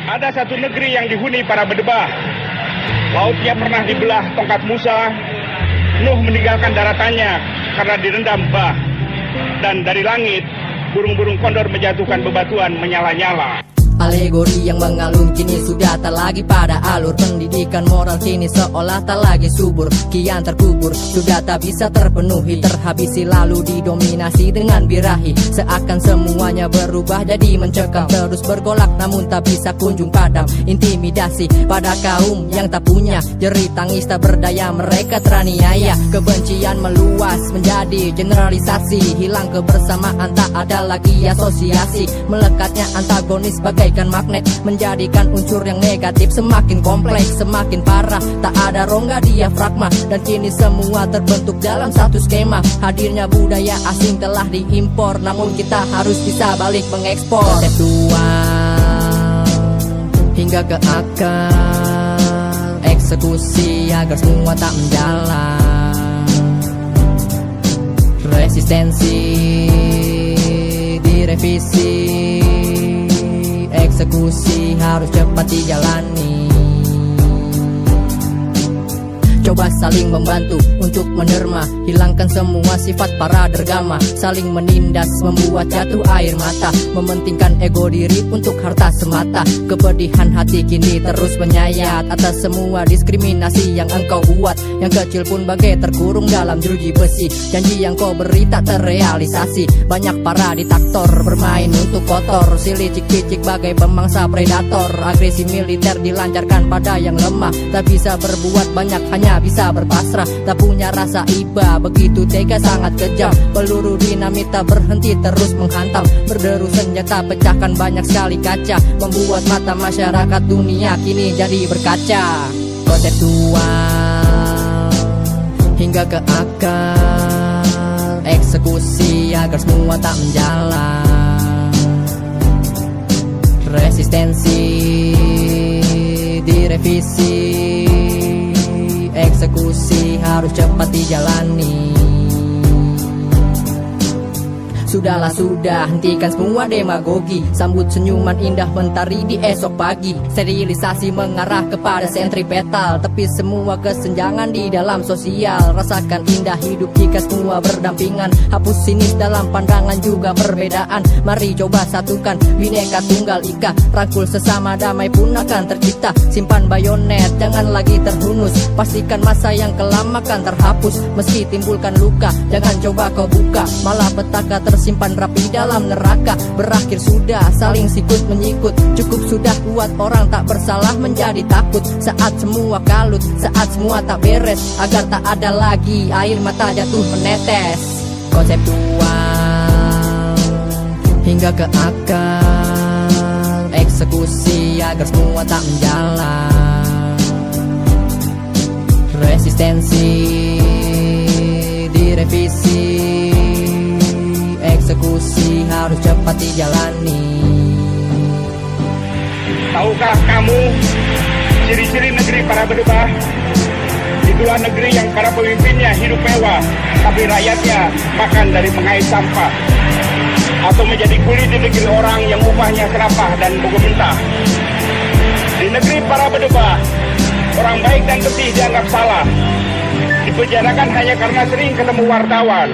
Ada satu negeri yang dihuni para berdebah. Lautnya pernah dibelah tongkat Musa. Nuh meninggalkan daratannya karena direndam bah. Dan dari langit, burung-burung kondor menjatuhkan bebatuan menyala-nyala. Alegori yang mengalun kini sudah tak lagi pada alur. Pendidikan moral kini seolah tak lagi subur, kian terkubur, sudah tak bisa terpenuhi, terhabisi lalu didominasi dengan birahi. Seakan semuanya berubah jadi mencekam, terus bergolak namun tak bisa kunjung padam. Intimidasi pada kaum yang tak punya, jerit tangis tak berdaya, mereka teraniaya. Kebencian meluas menjadi generalisasi, hilang kebersamaan tak ada lagi asosiasi. Melekatnya antagonis bagaikan magnet, menjadikan unsur yang negatif semakin kompleks, semakin parah. Tak ada rongga diafragma, dan kini semua terbentuk dalam satu skema. Hadirnya budaya asing telah diimpor, namun kita harus bisa balik mengekspor. Konseptual hingga ke akal, eksekusi agar semua tak menjalan. Resistensi direvisi, eksekusi harus cepat dijalani. Coba saling membantu untuk menerma, hilangkan semua sifat para dergama. Saling menindas membuat jatuh air mata, mementingkan ego diri untuk harta semata. Kepedihan hati kini terus menyayat atas semua diskriminasi yang engkau buat. Yang kecil pun bagai terkurung dalam jeruji besi, janji yang kau beri tak terrealisasi. Banyak para diktator bermain untuk kotor, silih cik-cik bagai pemangsa predator. Agresi militer dilancarkan pada yang lemah, tak bisa berbuat banyak, hanya bisa berpasrah. Tak punya rasa iba, begitu tega sangat kejam. Peluru dinamit tak berhenti terus menghantam, berderu senjata pecahkan banyak sekali kaca, membuat mata masyarakat dunia kini jadi berkaca. Konseptual hingga ke akal, eksekusi agar semua tak menjalan. Resistensi direvisi, eksekusi harus cepat dijalani. Sudahlah sudah, hentikan semua demagogi, sambut senyuman indah mentari di esok pagi. Sterilisasi mengarah kepada sentripetal, tepis semua kesenjangan di dalam sosial. Rasakan indah hidup jika semua berdampingan, hapus sinis dalam pandangan juga perbedaan. Mari coba satukan Bhinneka Tunggal Ika, rangkul sesama damai pun akan tercipta. Simpan bayonet, jangan lagi terhunus, pastikan masa yang kelam akan terhapus. Meski timbulkan luka, jangan coba kau buka, malah petaka tersimpan rapi dalam neraka. Berakhir sudah saling sikut menyikut, cukup sudah buat orang tak bersalah menjadi takut. Saat semua kalut, saat semua tak beres, agar tak ada lagi air mata jatuh menetes. Konseptual hingga ke akal, eksekusi agar semua tak menjalan. Resistensi direvisi, eksekusi harus cepat dijalani. Tahukah kamu ciri-ciri negeri para berdebah? Itulah negeri yang para pemimpinnya hidup mewah, tapi rakyatnya makan dari mengais sampah, atau menjadi kuli di negeri orang yang upahnya serapah dan buku mentah. Di negeri para berdebah, orang baik dan bersih dianggap salah, dipenjarakan hanya karena sering ketemu wartawan.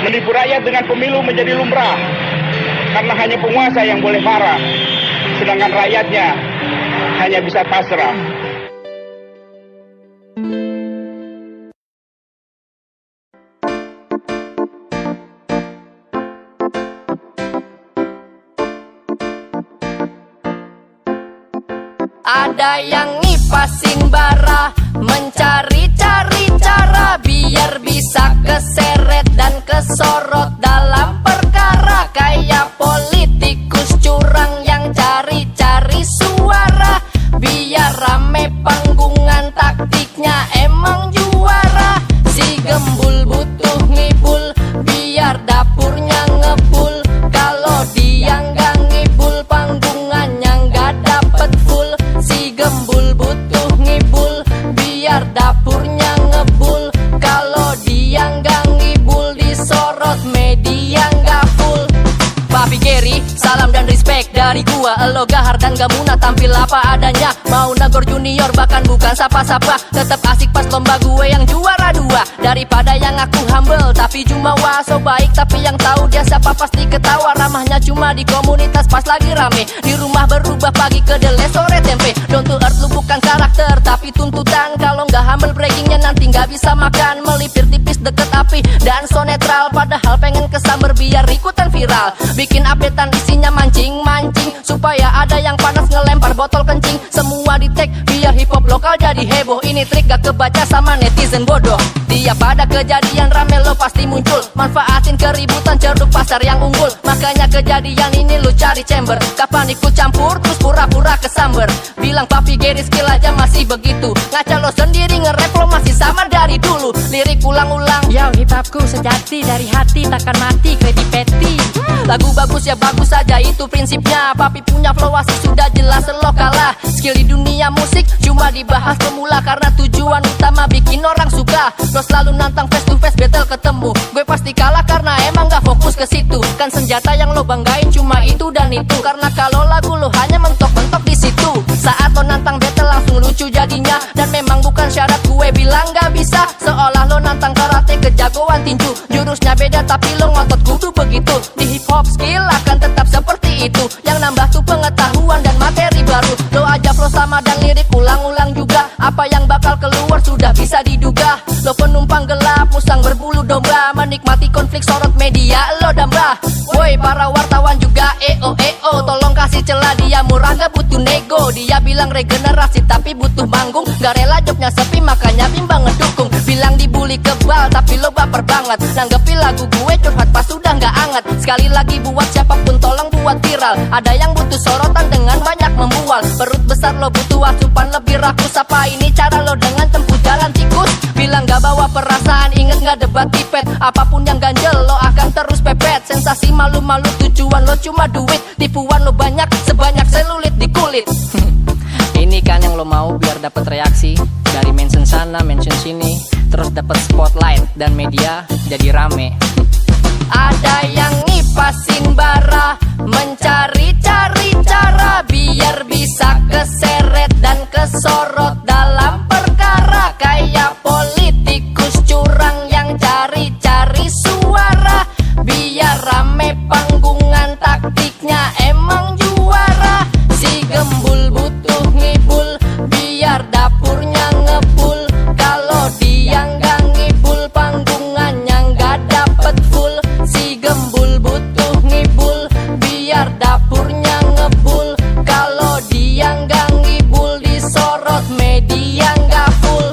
Menipu rakyat dengan pemilu menjadi lumrah, karena hanya penguasa yang boleh marah, sedangkan rakyatnya hanya bisa pasrah. Ada yang ngipasin bara, mencari-cari cara biar bisa keseret dan kesorot dalam perkara. Kayak politikus curang yang cari-cari suara, biar rame panggungan, taktiknya emang juara. Si gembul butuh ngibul, biar dapurnya ngebul. Kalau dia nggak ngibul, panggungannya nggak dapet full. Si gembul butuh ngibul, biar dapurnya ngebul. Kalau dia nggak ngibul, disorot media nggak full. Papi Geri dari gua. Elo gahar dan gak munah, tampil apa adanya. Mau negor junior bahkan bukan sapa-sapa, tetap asik pas lomba gue yang juara dua. Daripada yang aku humble tapi jumawa, so baik tapi yang tahu dia siapa pasti ketawa. Ramahnya cuma di komunitas pas lagi rame, di rumah berubah pagi kedelai sore tempe. Down to earth lu bukan karakter tapi tuntutan. Kalau nggak humble breakingnya nanti nggak bisa makan. Melipir tipis deket api dan so netral, padahal pengen kesamber biar ikutan viral. Bikin updatean isinya mancing-mancing, supaya ada yang panas ngelempar botol kencing. Semua di tag biar hip hop lokal jadi heboh. Ini trik gak kebaca sama netizen bodoh. Dia pada kejadian rame lo pasti muncul, manfaatin keributan ceruk pasar yang unggul. Makanya kejadian ini lu cari chamber. Kapan ikut campur terus pura-pura kesamber. Bilang papi Gary skill aja masih begitu, ngaca lo sendiri nge-rap lo masih sama dari dulu. Lirik ulang-ulang, Yo hip hopku sejati, dari hati takkan mati, kredi peti. lagu bagus ya bagus saja itu prinsipnya. Papi punya flow asik sudah jelas lo kalah. Skill di dunia musik cuma dibahas pemula, karena tujuan utama bikin orang suka. Lo selalu nantang face to face battle ketemu, gue pasti kalah karena emang gak fokus ke situ. Kan senjata yang lo banggain cuma itu dan itu, karena kalau lagu lo hanya mentok-mentok di situ. Saat lo nantang battle langsung lucu jadinya, dan memang bukan syarat gue bilang gak bisa. Seolah lo nantang karate kejagoan tinju, jurusnya beda tapi lo ngotot kudu begitu. Di hip hop skill akan tetap seperti itu, yang nambah tuh pengetahuan dan materi baru. Lo aja flow sama dan lirik ulang-ulang juga, apa yang bakal keluar sudah bisa diduga. Lo penumpang gelap, musang berbulu domba, menikmati konflik sorot media lo damba. Woi para wartawan juga tolong kasih celah dia, murah gak butuh nego. Dia bilang regenerasi tapi butuh manggung, gak rela jobnya sepi makanya bimbang ngedukung. Bilang dibully kebal tapi lo baper banget, nanggepi lagu gue curhat pas sudah gak anget. Sekali lagi buat siapapun tolong buat viral, ada yang butuh sorotan dengan banyak membual. Perut besar lo butuh asupan lebih rakus, apa ini cara lo dengan tempuh jalan tikus? Bilang gak bawa perasaan, inget gak debat tipet. Apapun yang ganjel lo akan terus pepet. Sensasi malu-malu tujuan lo cuma duit, tipuan lo banyak sebanyak selulit di kulit. Ini kan yang lo mau biar dapat reaksi dari mention sana, mention sini, terus dapat spotlight dan media jadi rame. Ada yang ngipasin bara, mencari-cari cara biar bisa keseret dan kesorot dalam perkara. Kayak politikus curang yang cari-cari suara, biar rame panggungan taktiknya emang juara. Si gembul butuh ngibul biar dapurnya ngebul, kalau dia nggak ngibul panggungannya nggak dapet full. Si gembul butuh ngibul biar dapurnya ngebul, kalau dia nggak ngibul disorot media nggak full.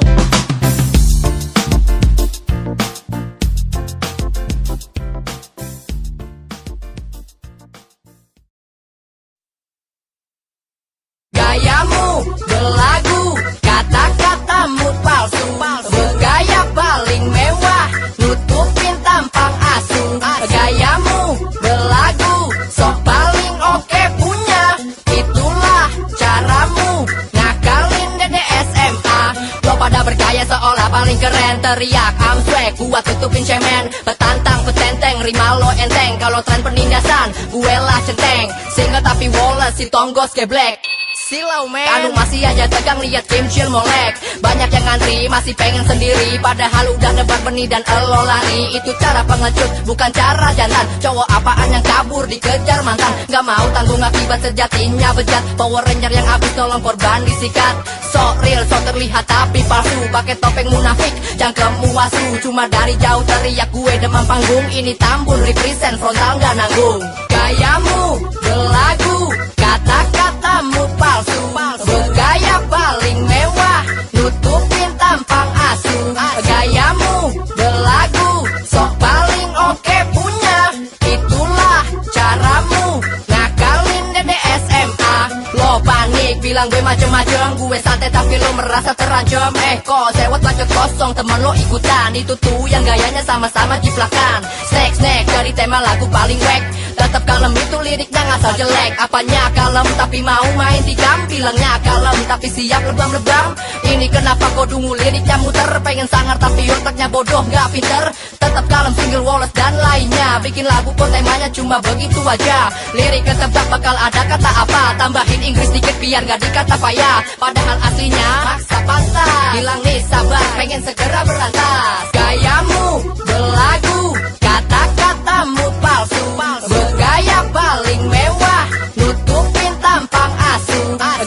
Gayamu berlagu, kata-katamu palsu, bergaya paling mewah, nutupin tampang asu. Gayamu berlagu, sok paling oke punya, itulah caramu ngakalin dede SMA. Lo pada bergaya seolah paling keren, teriak I'm swag, gua tutupin cemen. Petantang, petenteng, rima lo enteng, kalau tren penindasan, gue lah centeng. Single tapi Wallace, si tonggos geblek. Silau men, anu masih aja tegang liat Kim Chill molek. Banyak yang ngantri masih pengen sendiri, padahal udah nebar benih dan elo lari. Itu cara pengecut bukan cara jantan. Cowok apaan yang kabur dikejar mantan, gak mau tanggung akibat sejatinya bejat. Power Ranger yang habis nolong korban disikat. So real, so terlihat tapi palsu, pakai topeng munafik, cangkemmu asu. Cuma dari jauh teriak gue demam panggung, ini Tambun represent frontal gak nanggung. Gayamu berlagu, kata-katamu palsu, bergaya paling mewah, nutupin tampang asu. Gayamu berlagu, sok paling oke punya, itulah caramu ngakalin dede SMA. Lo panik bilang gue macem-macem, gue santai tapi lo merasa terancam. Kok sewot bacot kosong, temen lo ikutan. Itu tuh yang gayanya sama-sama jiplakan. Snack dari tema lagu paling wack. Tetap kalem itu liriknya ngasal jelek. Apanya kalem tapi mau main tikam. Bilangnya kalem tapi siap lebam-lebam. Ini kenapa kok dungu liriknya muter. Pengen sangar tapi otaknya bodoh gak pinter. Tetap kalem single Wallace dan lainnya. Bikin lagu kok temanya cuma begitu aja. Lirik ketebak bakal ada kata apa. Tambahin Inggris dikit biar gak dikata payah. Padahal aslinya maksa pantas. Bilang nih sabar pengen segera berantas. Gayamu belagu, kata-katamu palsu. Bergaya paling mewah, nutupin tampang asu.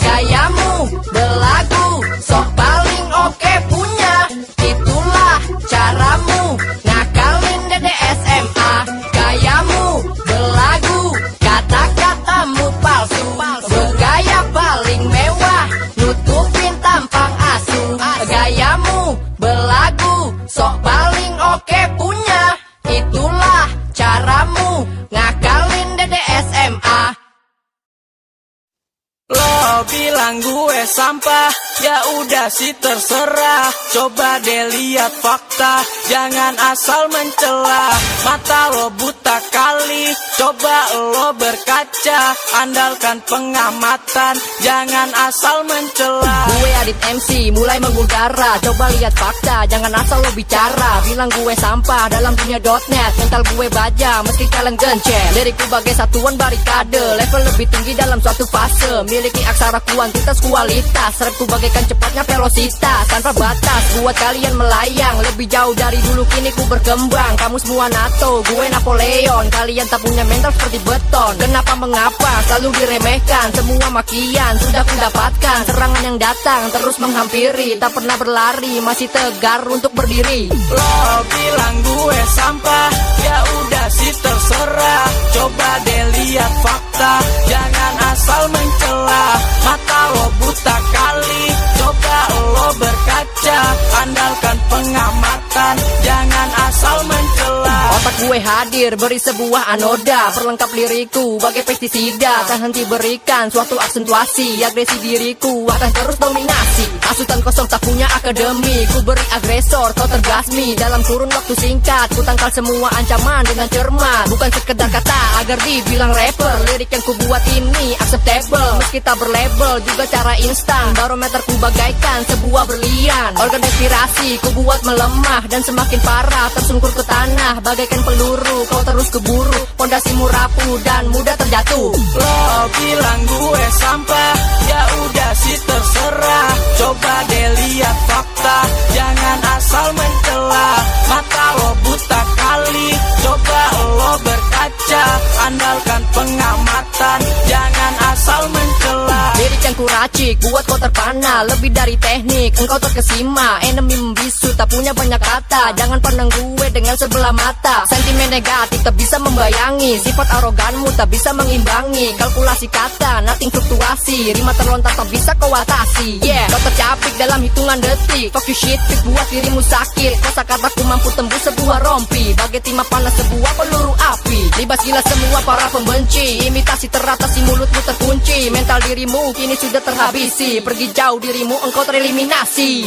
Gayamu belagu, sok paling oke punya. Itulah caramu ngakalin dede SMA. Gayamu belagu, kata-katamu palsu. Bergaya paling mewah, nutupin tampang asu. Gayamu belagu, sok paling oke punya. Itulah caramu ngakalin dede SMA. Lo bilang gue sampah, ya udah sih terserah. Coba deh lihat fakta, jangan asal mencela. Mata lo buta kali, coba lo berkaca. Andalkan pengamatan, jangan asal mencela. Gue Adit MC, mulai mengudara. Coba lihat fakta, jangan asal lo bicara. Bilang gue sampah dalam dunia.net. Mental gue baja, meski kalian gencet. Lirikku bagai satuan barikade. Level lebih tinggi dalam suatu fase. Miliki aksara kuantitas kualitas. Rapku bagaikan cepatnya velositas. Tanpa batas, buat kalian melayang. Lebih jauh dari dulu kini ku berkembang. Kamu semua NATO, gue Napoleon. Kalian tak punya mental seperti beton. Kenapa mengapa selalu diremehkan? Semua makian sudah ku dapatkan. Serangan yang datang terus menghampiri. Tak pernah berlari, masih tegar untuk berdiri. Lo bilang gue sampah, ya udah sih terserah. Coba deh lihat fakta, jangan asal mencela. Mata lo buta kali, coba lo berkaca. Andalkan pengamatan, jangan asal mencela. Otak gue hadir, beri sebuah anoda. Perlengkap liriku, bagai pestisida. Tak henti berikan suatu aksentuasi. Agresi diriku akan terus dominasi. Asutan kosong tak punya akademi. Ku beri agresor, kau tergasmi. Dalam kurun waktu singkat, ku tangkal semua ancaman dengan cermat. Bukan sekedar kata agar dibilang rapper. Lirik yang ku buat ini acceptable. Meski tak berlabel, juga cara instan. Barometer ku bagaikan sebuah berlian. Organ inspirasi ku buat melemah. Dan semakin parah, tersungkur ke tanah. Bagaikan peluru, kau terus keburu. Pondasimu rapuh dan mudah terjatuh. Lo bilang gue sampah, ya udah sih terserah. Coba deh lihat fakta, jangan asal mencela. Mata lo buta kali, coba lo berkaca. Andalkan pengamatan, jangan asal mencela. Lirik yang ku racik, buat kau terpana. Lebih dari teknik, engkau terkesima. Enemy membisu, tak punya banyak kata. Jangan pandang gue dengan sebelah mata. Sentimen negatif tak bisa membayangi. Sifat aroganmu tak bisa mengimbangi. Kalkulasi kata, nothing fluktuasi. Rima terlontar tak bisa kau atasi. Kau tercapik dalam hitungan detik. Fuck you shit, fit buat dirimu sakit. Kosa kataku mampu tembus sebuah rompi. Bagai timah panas sebuah peluru api. Libas gila semua para pembenci. Imitasi teratasi, mulutmu terkunci. Mental dirimu kini sudah terhabisi. Pergi jauh dirimu, engkau tereliminasi.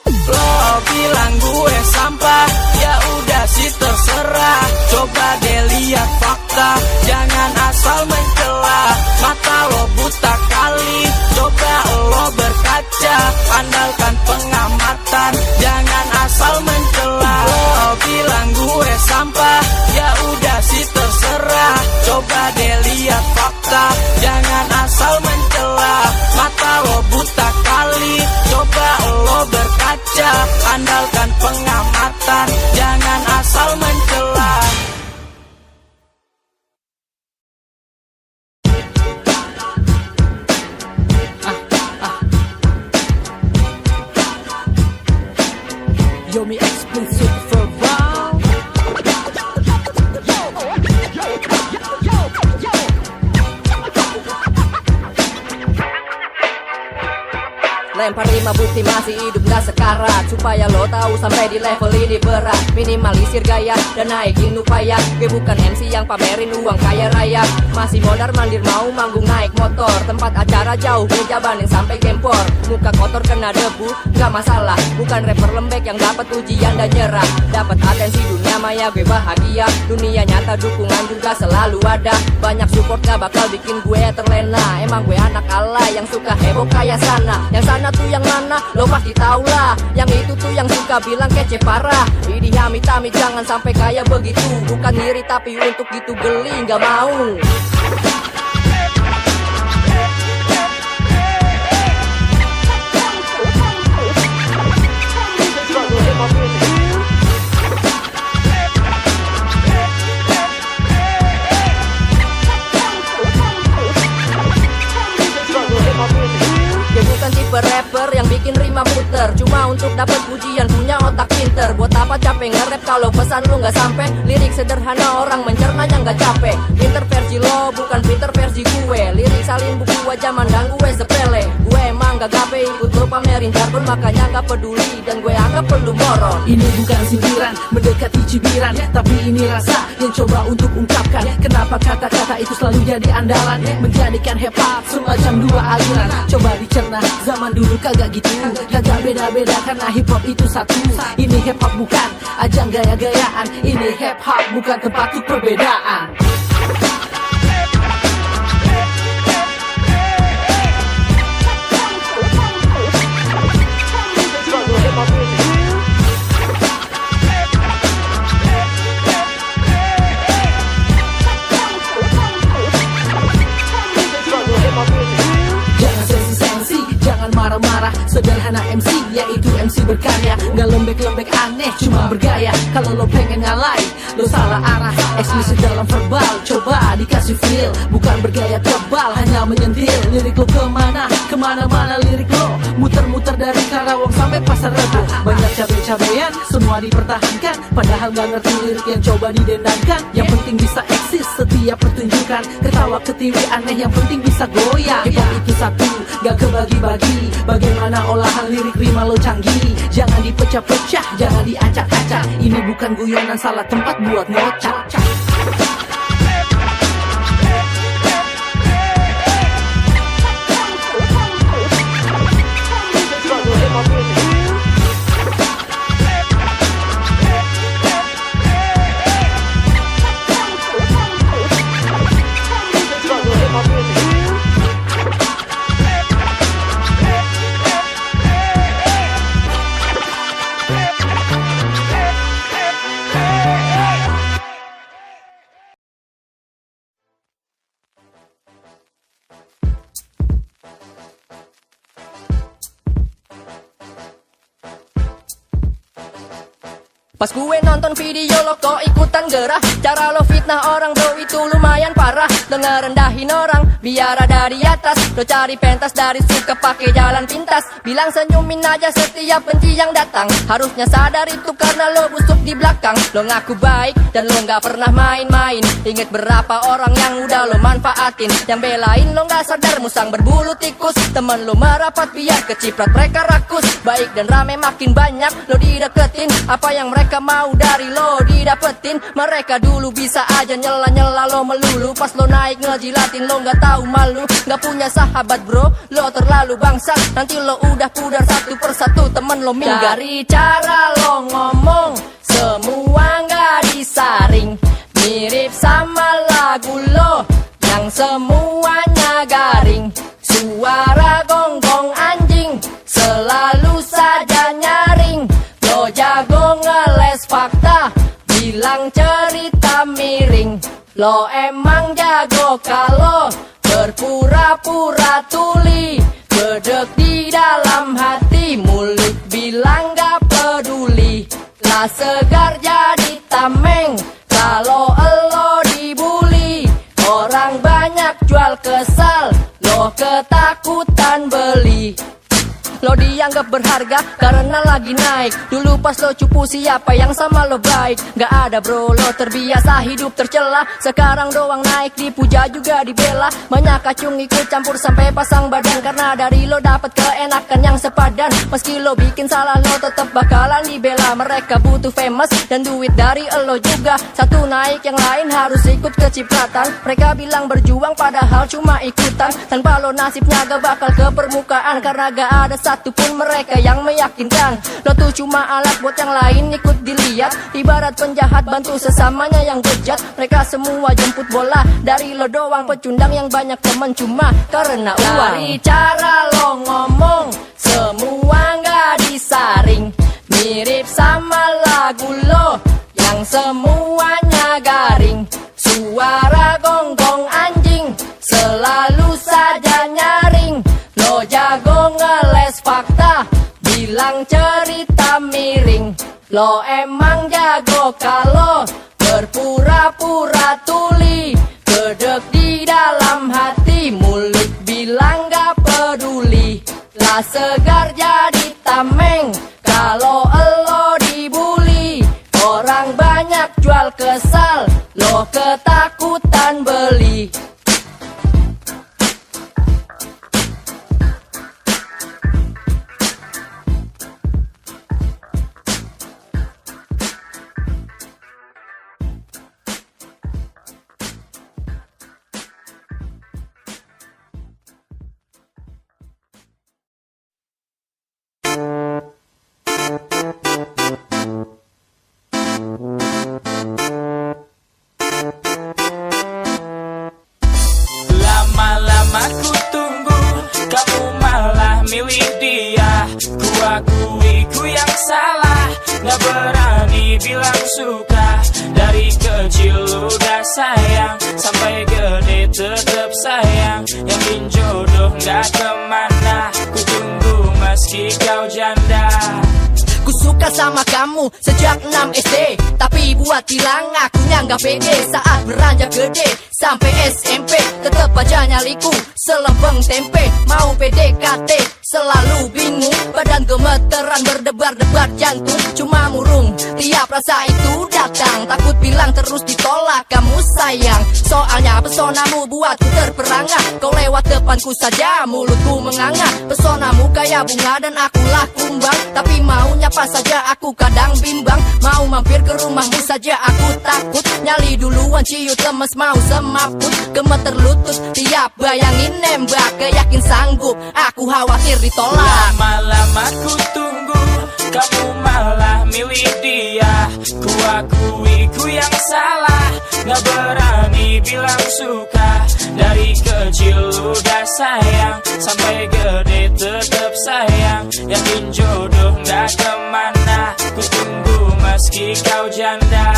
Lo bilang gue sampah, ya udah sih terserah. Coba deh lihat fakta, jangan asal mencela. Mata lo buta kali, coba lo berkaca. Andalkan pengamatan, jangan asal mencela. Lo bilang gue sampah, ya udah sih terserah. Coba deh lihat fakta, jangan asal mencela. Mata lo buta kali, coba lo berkaca. Andalkan pengamatan, jangan asal mencela. Yomi exclusive for round. Lempar 5 bukti masih hidup gak sekarat, supaya lo tahu sampai di level ini berat. Minimalisir gaya dan naikin upaya. Gue bukan MC yang pamerin uang kaya raya. Masih modar mandir mau manggung naik motor. Tempat acara jauh gue jabanin sampai Gempor. Muka kotor kena debu gak masalah. Bukan rapper lembek yang dapat ujian dan nyerah. Dapat atensi dunia maya gue bahagia. Dunia nyata dukungan juga selalu ada. Banyak support gak bakal bikin gue terlena. Emang gue anak Allah yang suka heboh kayak sana. Yang sana tuh yang mana lo pasti tau lah. Yang itu tuh yang suka bilang kece parah. Ini amit-amit jangan sampai kayak begitu. Bukan ngiri tapi untuk gitu geli gak mau. Rapper yang bikin rima muter cuma untuk dapat pujian, punya otak pinter. Buat apa capek nge-rap kalau pesan lu gak sampai? Lirik sederhana orang mencernanya gak capek. Pinter versi lo bukan pinter versi gue. Lirik salin buku wajah mandang gue sepele. Gue emang gak gape ikut lo pamerin jargon, makanya gak peduli dan gue anggap perlu moron. Ini bukan sindiran, mendekati cibiran, tapi ini rasa yang coba untuk ungkapkan. Kenapa kata-kata itu selalu jadi andalan, menjadikan hip hop semacam dua aliran. Coba dicerna, zaman dulu kagak gitu, kagak beda-beda karena hip hop itu satu. Ini hip hop bukan ajang gaya-gayaan, ini hip hop bukan tempat untuk perbedaan. Marah-marah, sederhana MC, yaitu MC berkarya. Gak lembek-lembek aneh, cuma bergaya. Kalau lo pengen ngalai, lo salah arah. Eksplisit dalam verbal, coba dikasih feel. Bukan bergaya tebal, hanya menyentil. Lirik lo kemana, kemana-mana lirik lo. Muter-muter dari Karawang sampai Pasar Rebo. Banyak cabe-cabean, semua dipertahankan. Padahal gak ngerti lirik yang coba didendangkan. Yang penting bisa eksis setiap pertunjukan. Ketawa ketiwi aneh, yang penting bisa goyang. Hip hop itu satu, gak kebagi-bagi. Bagaimana olahan lirik rima lo canggih. Jangan dipecah-pecah, jangan diacak-acak. Ini bukan guyonan, salah tempat buat ngocak. Pas gue nonton video lo kok ikutan gerah. Cara lo fitnah orang bro itu lumayan parah. Lo ngerendahin orang biar ada di atas. Lo cari pentas dari suka pakai jalan pintas. Bilang senyumin aja setiap benci yang datang. Harusnya sadar itu karena lo busuk di belakang. Lo ngaku baik dan lo gak pernah main-main. Ingat berapa orang yang udah lo manfaatin. Yang belain lo gak sadar musang berbulu tikus. Temen lo merapat biar keciprat mereka rakus. Baik dan rame makin banyak lo dideketin. Apa yang mereka mau dari lo didapetin. Mereka dulu bisa aja nyela-nyela lo melulu. Pas lo naik ngejilatin lo gak tahu malu. Gak punya sahabat bro, lo terlalu bangsat. Nanti lo udah pudar satu persatu temen lo minggat. Dari cara lo ngomong semua gak disaring. Mirip sama lagu lo yang semuanya garing. Suara gonggong anjing selalu saja nyaring. Lo jago ngeles fakta, bilang cerita miring. Lo emang jago kalau berpura-pura tuli. Gedek di dalam hati, mulut bilang gak peduli. Lah segar jadi tameng kalau elo dibully. Orang banyak jual kesal, lo ketakutan beli. Lo dianggap berharga karena lagi naik. Dulu pas lo cupu siapa yang sama lo baik? Gak ada bro, lo terbiasa hidup tercela. Sekarang doang naik, dipuja juga dibela. Banyak kacung ikut campur sampai pasang badan, karena dari lo dapat keenakan yang sepadan. Meski lo bikin salah lo tetap bakalan dibela. Mereka butuh famous dan duit dari lo juga. Satu naik yang lain harus ikut kecipratan. Mereka bilang berjuang padahal cuma ikutan. Tanpa lo nasibnya gak bakal ke permukaan, karena gak ada satupun mereka yang meyakinkan. Lo tuh cuma alat buat yang lain ikut dilihat. Ibarat penjahat bantu sesamanya yang bejat. Mereka semua jemput bola dari lo doang. Pecundang yang banyak temen cuma karena uang. Dari cara lo ngomong semua gak disaring, mirip sama lagu lo yang semuanya garing. Suara gonggong anjing selalu saja nyaring. Lo jago ngeles fakta, bilang cerita miring. Lo emang jago kalau berpura-pura tuli. Gedeg di dalam hati, mulut bilang gak peduli. Lah segar jadi tameng kalau elo dibully. Orang banyak jual kesal, lo ketakutan beli. Lama-lama ku tunggu, kamu malah milih dia. Ku akui ku yang salah, gak berani bilang suka. Dari kecil udah sayang, sampai gede tetep sayang. Yakin jodoh gak kemana, ku tunggu meski kau janda. Ku suka sama kamu sejak 6 SD, tapi buat bilang akunya gak pede. Saat beranjak gede sampai SMP, tetep aja nyaliku selempeng tempe. Mau PDKT selalu bingung, badan gemeteran berdebar-debar jantung. Cuma murung tiap rasa itu datang, takut bilang terus ditolak kamu sayang. Soalnya pesonamu buatku terperangah, kau lewat depanku saja mulutku menganga. Pesonamu kayak bunga dan akulah kumbang, tapi maunya pas saja aku kadang bimbang. Mau mampir ke rumahmu saja aku takut, nyali duluan ciut lemes mau semaput. Gemeter lutut tiap bayangin nembak, gak yakin sanggup aku khawatir ditolak. Lama-lama ku tunggu, kamu malah milih dia. Ku akui ku yang salah, gak berani bilang suka. Dari kecil udah sayang, sampai gede tetep sayang. Yakin jodoh gak kemana, ku tunggu meski kau janda.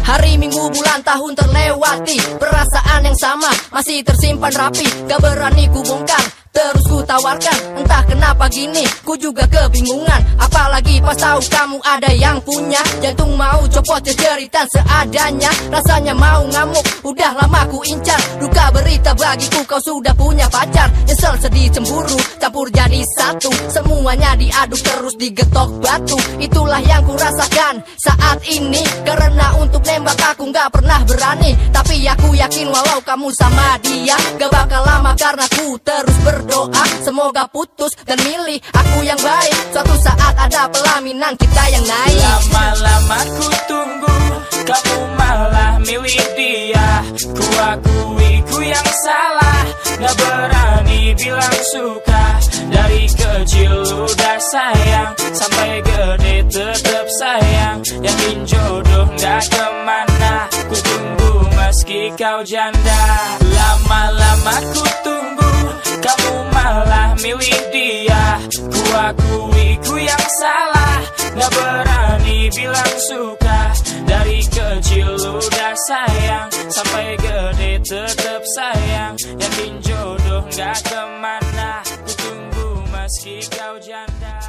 Hari, minggu, bulan, tahun terlewati, perasaan yang sama masih tersimpan rapi. Gak berani ku bongkar, terus ku tawarkan. Entah kenapa gini, ku juga kebingungan. Apalagi pas tahu kamu ada yang punya. Jantung mau copot jeritan seadanya. Rasanya mau ngamuk, udah lama ku incar. Duka berita bagiku kau sudah punya pacar. Nyesel, sedih, cemburu, campur jadi satu. Semuanya diaduk terus digetok batu. Itulah yang ku rasakan saat ini, karena untuk nembak aku gak pernah berani. Tapi aku yakin walau kamu sama dia, gak bakal lama karena ku terus berdoa. Semoga putus dan milih aku yang baik. Suatu saat ada pelaminan kita yang naik. Lama-lama ku tunggu, kamu malah milih dia. Ku akui ku yang salah, gak berani bilang suka. Dari kecil udah sayang, sampai gede tetep sayang. Yakin jodoh gak kemana, ku tunggu meski kau janda. Lama-lama ku tunggu, kamu malah milih dia. Ku akui ku yang salah, gak berani bilang suka. Dari kecil udah sayang, sampai gede tetep sayang. Yakin jodoh gak kemana, ku tunggu meski kau janda.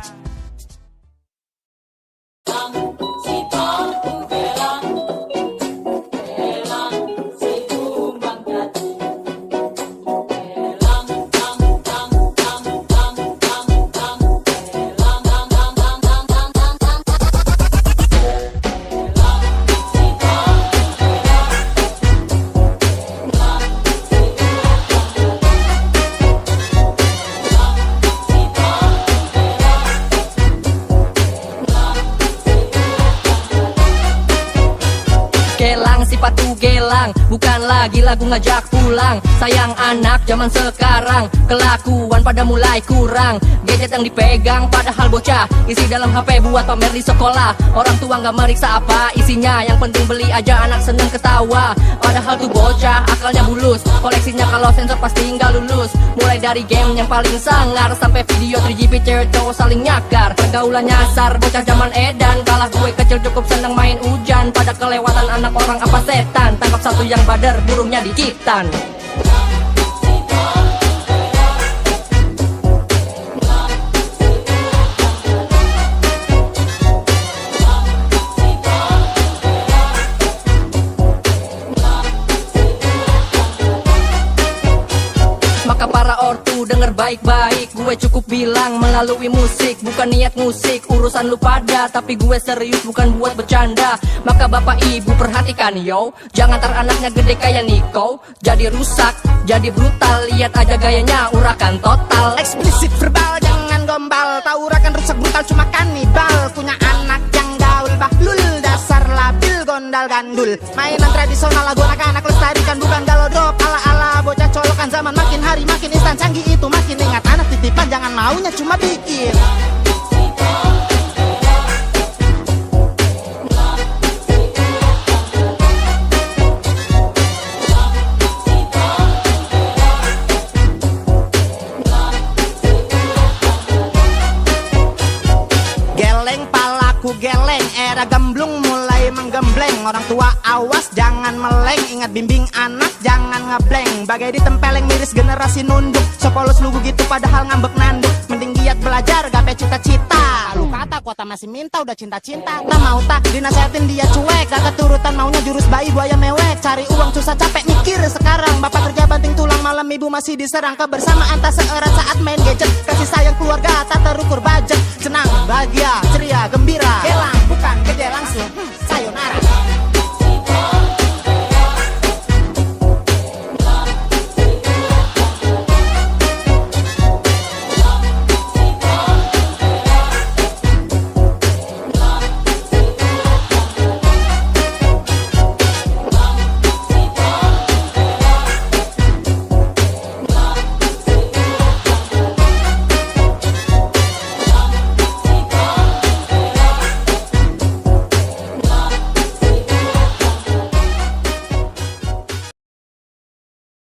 lagi lagu ngajak pulang. Sayang anak zaman sekarang, kelakuan pada mulai kurang. Gadget yang dipegang padahal bocah, isi dalam HP buat pamer di sekolah. Orang tua nggak meriksa apa isinya, yang penting beli aja anak seneng ketawa. Padahal tuh bocah akalnya bulus, koleksinya kalau sensor pasti nggak lulus. Mulai dari game yang paling sangar sampai video 3GP cewek cowok saling nyakar. Pergaulan nyasar bocah zaman edan, kalah gue kecil cukup seneng main hujan. Pada kelewatan anak orang apa setan, tangkap satu yang badar burungnya dikitan. Maka para ortu denger baik-baik, gue cukup bilang melalui musik. Bukan niat musik, urusan lu pada, tapi gue serius bukan buat bercanda. Maka bapak ibu perhatikan yo, jangan tar anaknya gede kayak Niko. Jadi rusak, jadi brutal, lihat aja gayanya urakan total. Eksplisit verbal, jangan gombal, taurakan rusak brutal cuma kanibal. Punya anak yang gaul bahlul, dasar labil gondal gandul. Mainan tradisional lagu anak-anak lestarikan, bukan galau drop ala-ala bocah colokan. Zaman makin hari makin instan, canggih itu makin ingat. Anak titipan jangan maunya cuma bikin. Geleng palaku geleng, era gemblung mulai menggembleng. Orang tua awas jangan meleng, ingat bimbing anak jangan ngebleng. Bagai ditempeleng miris generasi nunduk, sepolos lugu gitu padahal ngambek nanduk. Mending giat belajar gape cita-cita. Lu kata kuota masih minta udah cinta-cinta. Tak mau tak dinasehatin dia cuek, gak keturutan maunya jurus bayi buaya mewek. Cari uang susah capek mikir sekarang, bapak kerja banting tulang malam ibu masih diserang. Kebersamaan tak seerat saat main gadget, kasih sayang keluarga tak terukur budget. Senang, bahagia, ceria, gembira.